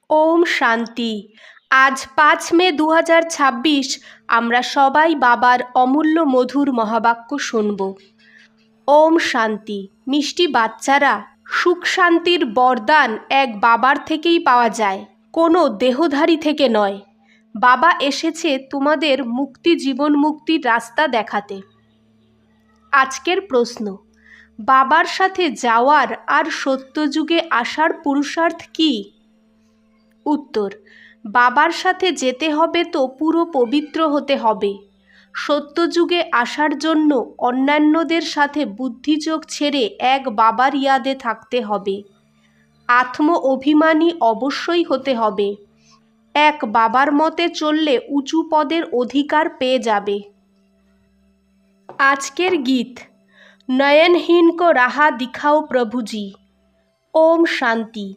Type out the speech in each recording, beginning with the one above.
ওম শান্তি। আজ 5 মে 2026 আমরা সবাই বাবার অমূল্য মধুর মহাবাক্য শুনব। ওম শান্তি। মিষ্টি বাচ্চারা, সুখ শান্তির বরদান এক বাবার থেকেই পাওয়া যায়, কোনো দেহধারী থেকে নয়। বাবা এসেছে তোমাদের মুক্তি, জীবন মুক্তির রাস্তা দেখাতে। আজকের প্রশ্ন, বাবার সাথে যাওয়ার আর সত্যযুগে আসার পুরুষার্থ কী? উত্তর, বাবার সাথে যেতে হবে তো পুরো পবিত্র হতে হবে। সত্যযুগে আসার জন্য অন্যান্যদের সাথে বুদ্ধিযোগ ছেড়ে এক বাবার ইয়াদে থাকতে হবে। আত্ম অভিমানী অবশ্যই হতে হবে। এক বাবার মতে চললে উঁচু পদের অধিকার পেয়ে যাবে। আজকের গীত, নয়নহীন কো রাহা দিখাও প্রভুজি। ওম শান্তি।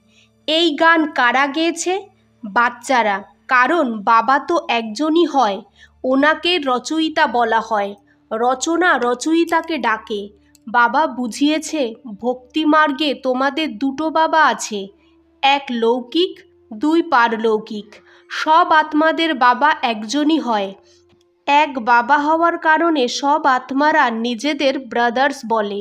এই গান কারা গেয়েছে? বাচ্চারা। কারণ বাবা তো একজনই হয়, ওনাকে রচয়িতা বলা হয়। রচনা রচয়িতাকে ডাকে। বাবা বুঝিয়েছে ভক্তিমার্গে তোমাদের দুটো বাবা আছে, এক লৌকিক, দুই পারলৌকিক। সব আত্মাদের বাবা একজনই হয়। এক বাবা হওয়ার কারণে সব আত্মারা নিজেদের ব্রাদার্স বলে।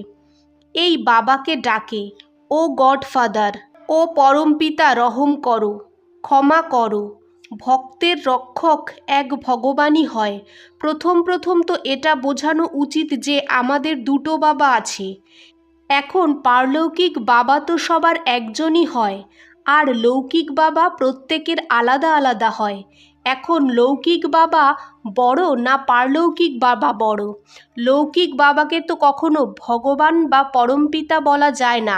এই বাবাকে ডাকে, ও গডফাদার, ও পরমপিতা, রহম করো, ক্ষমা করো। ভক্তের রক্ষক এক ভগবানই হয়। প্রথম প্রথম তো এটা বোঝানো উচিত যে আমাদের দুটো বাবা আছে। এখন পারলৌকিক বাবা তো সবার একজনই হয়, আর লৌকিক বাবা প্রত্যেকের আলাদা আলাদা হয়। এখন লৌকিক বাবা বড় না পারলৌকিক বাবা বড়? লৌকিক বাবাকে তো কখনো ভগবান বা পরমপিতা বলা যায় না।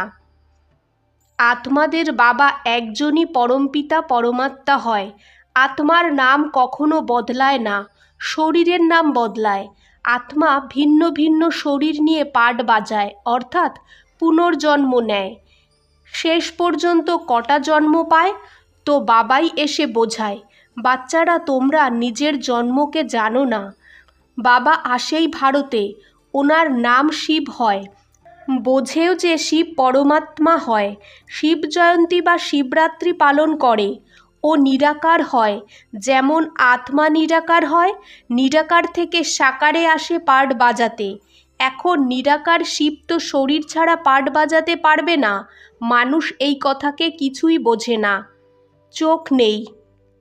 আত্মাদের বাবা একজনই পরমপিতা পরমাত্মা হয়। আত্মার নাম কখনো বদলায় না, শরীরের নাম বদলায়। আত্মা ভিন্ন ভিন্ন শরীর নিয়ে পাট বাজায়, অর্থাৎ পুনর্জন্ম নেয়। শেষ পর্যন্ত কটা জন্ম পায় তো বাবাই এসে বোঝায়। বাচ্চারা, তোমরা নিজের জন্মকে জানো না। বাবা আসেই ভারতে, ওনার নাম শিব হয়। বোঝেও যে শিব পরমাত্মা হয়। শিব জয়ন্তী বা শিবরাত্রি পালন করে। ও নিরাকার হয়, যেমন আত্মা নিরাকার হয়। নিরাকার থেকে সাকারে আসে পাট বাজাতে। এখন নিরাকার শিব তো শরীর ছাড়া পাট বাজাতে পারবে না। মানুষ এই কথাকে কিছুই বোঝে না। চোখ নেই।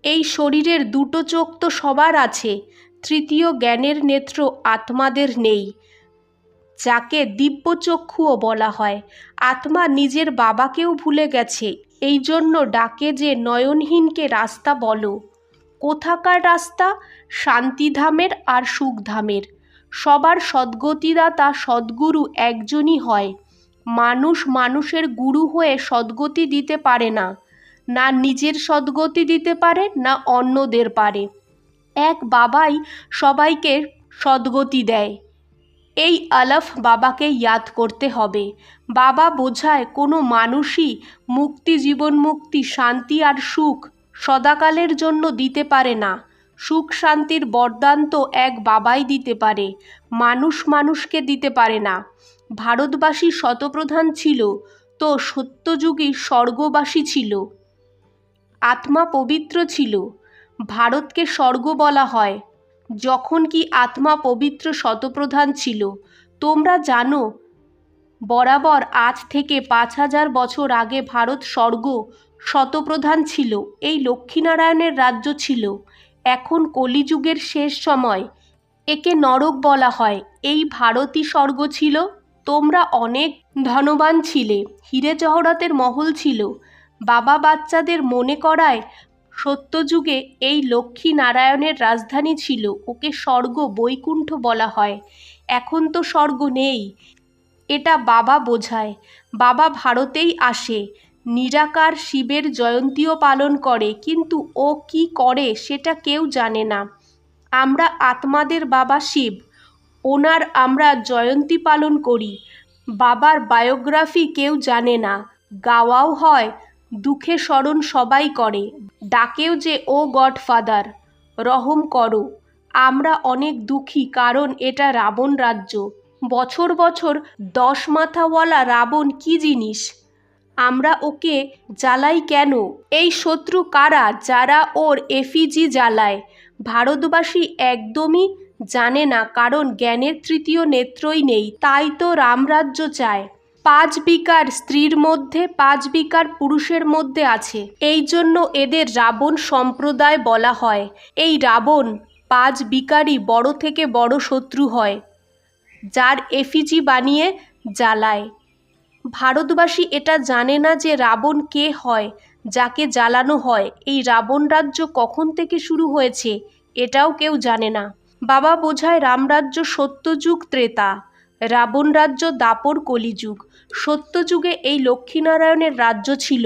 এই শরীরের দুটো চোখ তো সবার আছে, তৃতীয় জ্ঞানের নেত্র আত্মাদের নেই, যাকে দিব্যচক্ষুও বলা হয়। আত্মা নিজের বাবাকেও ভুলে গেছে, এই জন্য ডাকে যে নয়নহীনকে রাস্তা বলো। কোথাকার রাস্তা? শান্তিধামের আর সুখধামের। সবার সদ্গতিদাতা সদ্গুরু একজনই হয়। মানুষ মানুষের গুরু হয়ে সদ্গতি দিতে পারে না, না নিজের সদ্গতি দিতে পারে, না অন্যদের পারে। এক বাবাই সবাইকে সদ্গতি দেয়। এই আলফ বাবাকে ইয়াদ করতে হবে। বাবা বোঝায় কোনো মানুষই মুক্তি, জীবন মুক্তি, শান্তি আর সুখ সদাকালের জন্য দিতে পারে না। সুখ শান্তির বরদান তো এক বাবাই দিতে পারে, মানুষ মানুষকে দিতে পারে না। ভারতবাসী শতপ্রধান ছিল তো সত্যযুগী স্বর্গবাসী ছিল। আত্মা পবিত্র ছিল, ভারতকে স্বর্গ বলা হয়। যখন কি আত্মা পবিত্র শতপ্রধান ছিল। তোমরা জানো, বরাবর আজ থেকে 5000 বছর আগে ভারত স্বর্গ শতপ্রধান ছিল। এই লক্ষ্মীনারায়ণের রাজ্য ছিল। এখন কলিযুগের শেষ সময়, একে নরক বলা হয়। এই ভারতই স্বর্গ ছিল। তোমরা অনেক ধনবান ছিলে, হীরে জহরতের মহল ছিল। বাবা বাচ্চাদের মনে করায় সত্যযুগে এই লক্ষ্মী নারায়ণের রাজধানী ছিল, ওকে স্বর্গ বৈকুণ্ঠ বলা হয়। এখন তো স্বর্গ নেই, এটা বাবা বোঝায়। বাবা ভারতেই আসে, নিরাকার শিবের জয়ন্তীও পালন করে, কিন্তু ও কি করে সেটা কেউ জানে না। আমরা আত্মাদের বাবা শিব, ওনার আমরা জয়ন্তী পালন করি। বাবার বায়োগ্রাফি কেউ জানে না, গাওয়াও হয়, দুঃখে স্মরণ সবাই করে, ডাকেও যে ও গডফাদার, রহম করো। আমরা অনেক দুঃখী, কারণ এটা রাবণ রাজ্য। বছর বছর 10 মাথাওয়ালা রাবণ কি জিনিস? আমরা ওকে জ্বালাই কেন? এই শত্রু কারা যারা ওর এফিজি জ্বালায়? ভারতবাসী একদমই জানে না, কারণ জ্ঞানের তৃতীয় নেত্রই নেই। তাই তো রামরাজ্য চায়। 5 বিকার স্ত্রীর মধ্যে 5 বিকার পুরুষের মধ্যে আছে, এই জন্য এদের রাবণ সম্প্রদায় বলা হয়। এই রাবণ 5 বিকারই বড় থেকে বড় শত্রু হয়, যার এফিজি বানিয়ে জ্বালায়। ভারতবাসী এটা জানে না যে রাবণ কে হয়, যাকে জ্বালানো হয়। এই রাবণ রাজ্য কখন থেকে শুরু হয়েছে এটাও কেউ জানে না। বাবা বোঝায় রামরাজ্য সত্যযুগ ত্রেতা, রাবণ রাজ্য দাপর কলিযুগ। সত্যযুগে এই লক্ষ্মীনারায়ণের রাজ্য ছিল।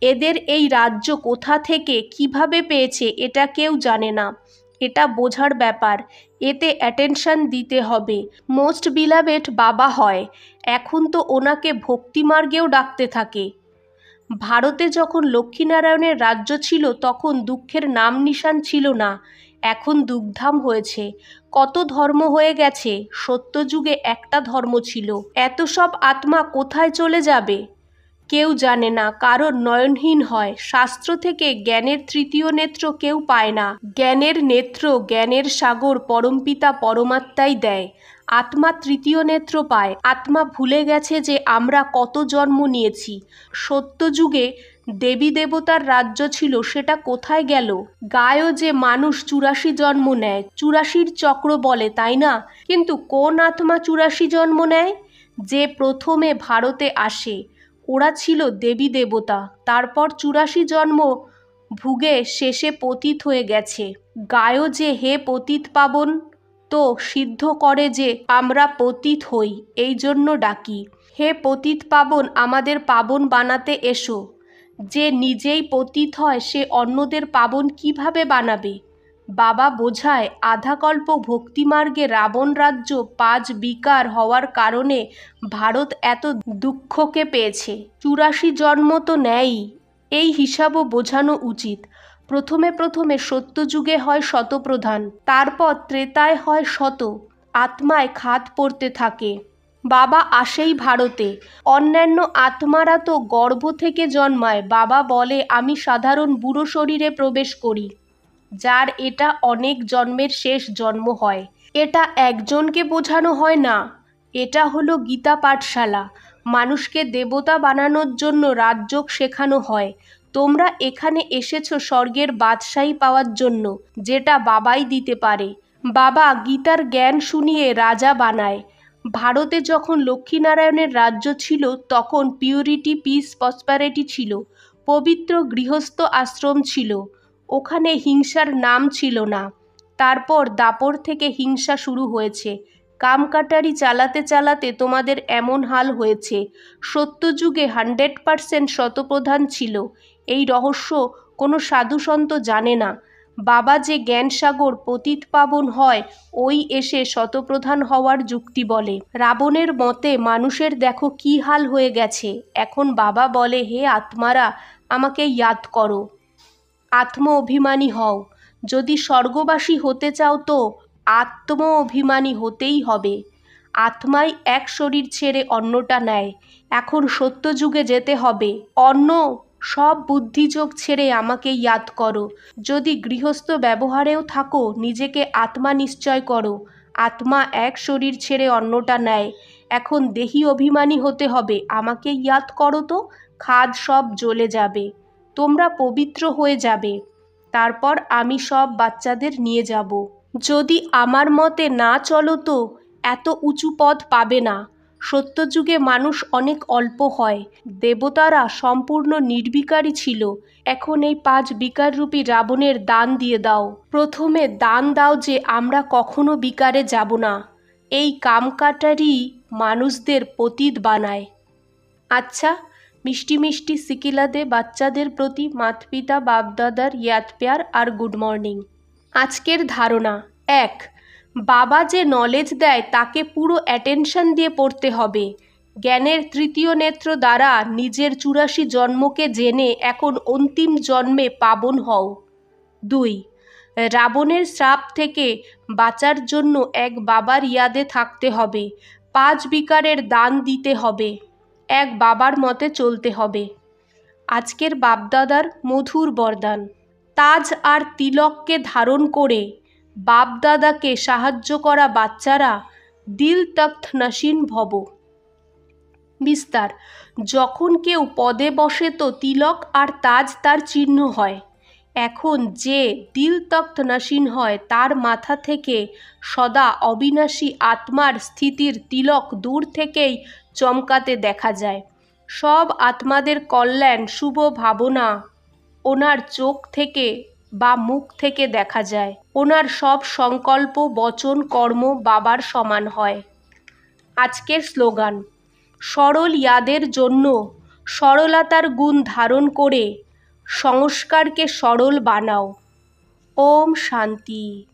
এদের এই রাজ্য কোথা থেকে কিভাবে পেয়েছে এটা কেউ জানে না। এটা বোঝার ব্যাপার, এতে অ্যাটেনশন দিতে হবে। মোস্ট বিলাভেড বাবা হয়, এখন তো ওনাকে ভক্তিমার্গেও ডাকতে থাকে। ভারতে যখন লক্ষ্মীনারায়ণের রাজ্য ছিল তখন দুঃখের নাম নিশান ছিল না, এখন দুগ্ধাম হয়েছে। কত ধর্ম হয়ে গেছে, সত্যযুগে একটা ধর্ম ছিল। এত সব আত্মা কোথায় চলে যাবে কেউ জানে না, কারণ নয়নহীন হয়। শাস্ত্র থেকে জ্ঞানের তৃতীয় নেত্র কেউ পায় না। জ্ঞানের নেত্র, জ্ঞানের সাগর পরমপিতা পরমাত্মাই দেয়। আত্মা তৃতীয় নেত্র পায়। আত্মা ভুলে গেছে যে আমরা কত জন্ম নিয়েছি। সত্যযুগে দেবী দেবতার রাজ্য ছিল, সেটা কোথায় গেল? গায়ও যে মানুষ 84 জন্ম নেয়, 84 চক্র বলে, তাই না? কিন্তু কোন আত্মা 84 জন্ম নেয়? যে প্রথমে ভারতে আসে, ওরা ছিল দেবী দেবতা, তারপর 84 জন্ম ভুগে শেষে পতিত হয়ে গেছে। গায়ও যে হে পতিত পাবন, তো সিদ্ধ করে যে আমরা পতিত হই, এই জন্য ডাকি। হে পতিত পাবন, আমাদের পাবন বানাতে এসো। যে নিজেই পতিত হয় সে অন্যদের পাবন কিভাবে বানাবে? বাবা বোঝায় আধাকল্প ভক্তিমার্গে রাবণ রাজ্য 5 বিকার হওয়ার কারণে ভারত এত দুঃখকে পেয়েছে। 84 জন্ম তো নেয়ই, এই হিসাবও বোঝানো উচিত। প্রথমে সত্যযুগে হয় শতপ্রধান, তারপর ত্রেতায় হয় শত। আত্মায় খাত পড়তে থাকে। বাবা আসেই ভারতে। অন্যান্য আত্মারা তো গর্ভ থেকে জন্মায়। বাবা বলে আমি সাধারণ বুড়ো শরীরে প্রবেশ করি, যার এটা অনেক জন্মের শেষ জন্ম হয়। এটা একজনকে বোঝানো হয় না, এটা হলো গীতা পাঠশালা। মানুষকে দেবতা বানানোর জন্য রাজযোগ শেখানো হয়। তোমরা এখানে এসেছো স্বর্গের বাদশাহী পাওয়ার জন্য, যেটা বাবাই দিতে পারে। বাবা গীতার জ্ঞান শুনিয়ে রাজা বানায়। ভারতে যখন লক্ষ্মীনারায়ণের রাজ্য ছিল তখন পিউরিটি, পিস, প্রসপ্যারিটি ছিল। পবিত্র গৃহস্থ আশ্রম ছিল, ওখানে হিংসার নাম ছিল না। তারপর দাপর থেকে হিংসা শুরু হয়েছে। কামকাটারি চালাতে চালাতে তোমাদের এমন হাল হয়েছে। সত্যযুগে 100% শতপ্রধান ছিল। এই রহস্য কোনো সাধুসন্ত জানে না। বাবা যে জ্ঞানসাগর পতিত পাবন হয়, ওই এসে শতপ্রধান হওয়ার যুক্তি বলে। রাবণের মতে মানুষের দেখো কি হাল হয়ে গেছে। এখন বাবা বলে হে আত্মারা, আমাকে ইয়াদ করো, আত্ম অভিমানী হও। যদি স্বর্গবাসী হতে চাও তো আত্ম অভিমানী হতেই হবে। আত্মাই এক শরীর ছেড়ে অন্যটা নেয়। এখন সত্যযুগে যেতে হবে। অন্য সব বুদ্ধিযোগ ছেড়ে আমাকে ইয়াদ করো। যদি গৃহস্থ ব্যবহারেও থাকো নিজেকে আত্মা নিশ্চয় করো। আত্মা এক শরীর ছেড়ে অন্যটা নেয়। এখন দেহি অভিমানী হতে হবে। আমাকে ইয়াদ করো তো, খাদ সব জ্বলে যাবে, তোমরা পবিত্র হয়ে যাবে। তারপর আমি সব বাচ্চাদের নিয়ে যাব। যদি আমার মতে না চলো তো এত উঁচু পদ পাবে না। সত্যযুগে মানুষ অনেক অল্প হয়, দেবতারা সম্পূর্ণ নির্বিকারী ছিল। এখন এই 5 বিকাররূপী রাবণের দান দিয়ে দাও। প্রথমে দান দাও যে আমরা কখনো বিকারে যাব না। এই কামকাটারি মানুষদের পতিত বানায়। আচ্ছা, মিষ্টি মিষ্টি সিকিলাদে বাচ্চাদের প্রতি মাতপিতা বাপদাদার ইয়াদ প্যার আর গুড মর্নিং। আজকের ধারণা 1, বাবা যে নলেজ দেয় তাকে পুরো অ্যাটেনশন দিয়ে পড়তে হবে। জ্ঞানের তৃতীয় নেত্র দ্বারা নিজের 84 জন্মকে জেনে এখন অন্তিম জন্মে পাবন হও। 2, রাবণের শ্রাপ থেকে বাঁচার জন্য এক বাবার ইয়াদে থাকতে হবে। 5 বিকারের দান দিতে হবে। এক বাবার মতে চলতে হবে। আজকের বাপদাদার মধুর বরদান। তাজ আর তিলককে ধারণ করে বাপদাদাকে সাহায্য করা বাচ্চারা দিল তখ্ত নসীন ভব। বিস্তার। যখন কেউ পদে বসে তো তিলক আর তাজ তার চিহ্ন হয়। এখন যে দিল তখ্ত নসীন হয় তার মাথা থেকে সদা অবিনাশী আত্মার স্থিতির তিলক দূর থেকেই চমকাতে দেখা যায়। সব আত্মাদের কল্যাণ শুভ ভাবনা ওনার চোখ থেকে বা মুখ থেকে দেখা যায়। ওনার সব সংকল্প বচন কর্ম বাবার সমান হয়। আজকের স্লোগান, সরল ইয়াদের জন্য সরলতার গুণ ধারণ করে সংস্কারকে সরল বানাও। ওম শান্তি।